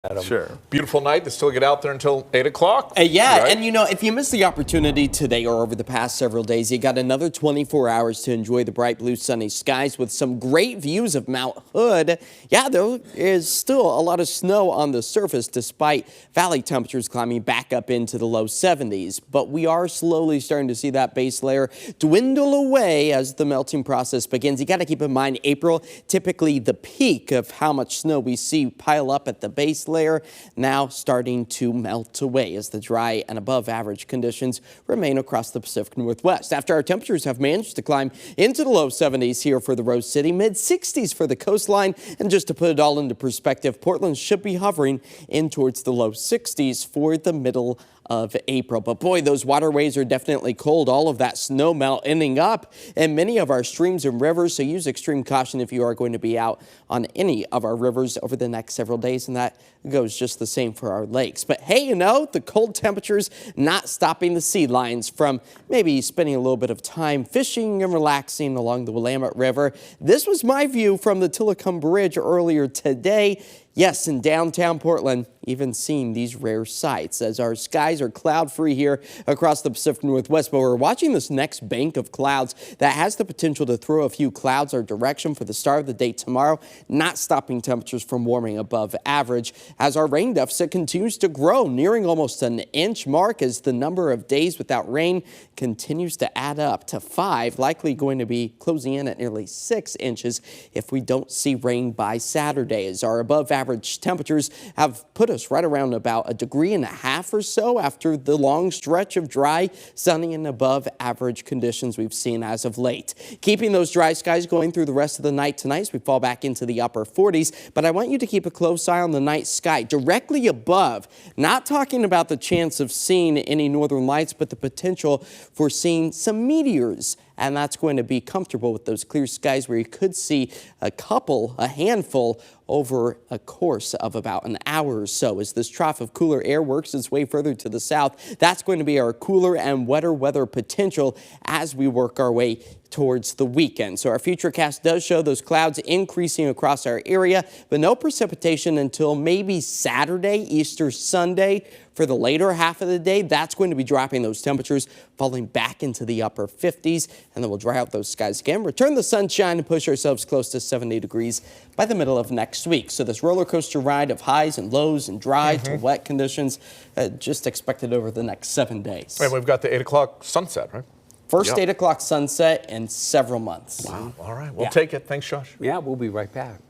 Adam. Sure. Beautiful night to still get out there until 8 o'clock. Yeah, right? and you know, if you missed the opportunity today or over the past several days, you got another 24 hours to enjoy the bright blue sunny skies with some great views of Mount Hood. Yeah, there is still a lot of snow on the surface despite valley temperatures climbing back up into the low 70s. But we are slowly starting to see that base layer dwindle away as the melting process begins. You got to keep in mind April, typically the peak of how much snow we see pile up at the base layer, now starting to melt away as the dry and above average conditions remain across the Pacific Northwest. After our temperatures have managed to climb into the low 70s here for the Rose City, mid 60s for the coastline, and just to put it all into perspective, Portland should be hovering in towards the low 60s for the middle of April. But boy, those waterways are definitely cold. All of that snow melt ending up in many of our streams and rivers. So use extreme caution if you are going to be out on any of our rivers over the next several days. And that goes just the same for our lakes. But hey, you know, the cold temperatures not stopping the sea lions from maybe spending a little bit of time fishing and relaxing along the Willamette River. This was my view from the Tillicum Bridge earlier today. Yes, in downtown Portland, even seeing these rare sights as our skies are cloud-free here across the Pacific Northwest. But we're watching this next bank of clouds that has the potential to throw a few clouds our direction for the start of the day tomorrow, not stopping temperatures from warming above average as our rain deficit continues to grow, nearing almost an inch mark as the number of days without rain continues to add up to 5, likely going to be closing in at nearly 6 inches if we don't see rain by Saturday, as our above average temperatures have put us right around about 1.5 degrees or so after the long stretch of dry, sunny and above average conditions we've seen as of late. Keeping those dry skies going through the rest of the night tonight as we fall back into the upper 40s, but I want you to keep a close eye on the night sky directly above, not talking about the chance of seeing any northern lights, but the potential for seeing some meteors. And that's going to be comfortable with those clear skies where you could see a handful over a course of about an hour or so. As this trough of cooler air works its way further to the south, that's going to be our cooler and wetter weather potential as we work our way towards the weekend. So our futurecast does show those clouds increasing across our area, but no precipitation until maybe Saturday, Easter Sunday. For the later half of the day, that's going to be dropping those temperatures, falling back into the upper 50s, and then we'll dry out those skies again, return the sunshine, and push ourselves close to 70 degrees by the middle of next week. So this roller coaster ride of highs and lows and dry to wet conditions just expected over the next 7 days. And we've got the 8 o'clock sunset, right? First 8 o'clock sunset in several months. Wow. All right. We'll take it. Thanks, Josh. Yeah, we'll be right back.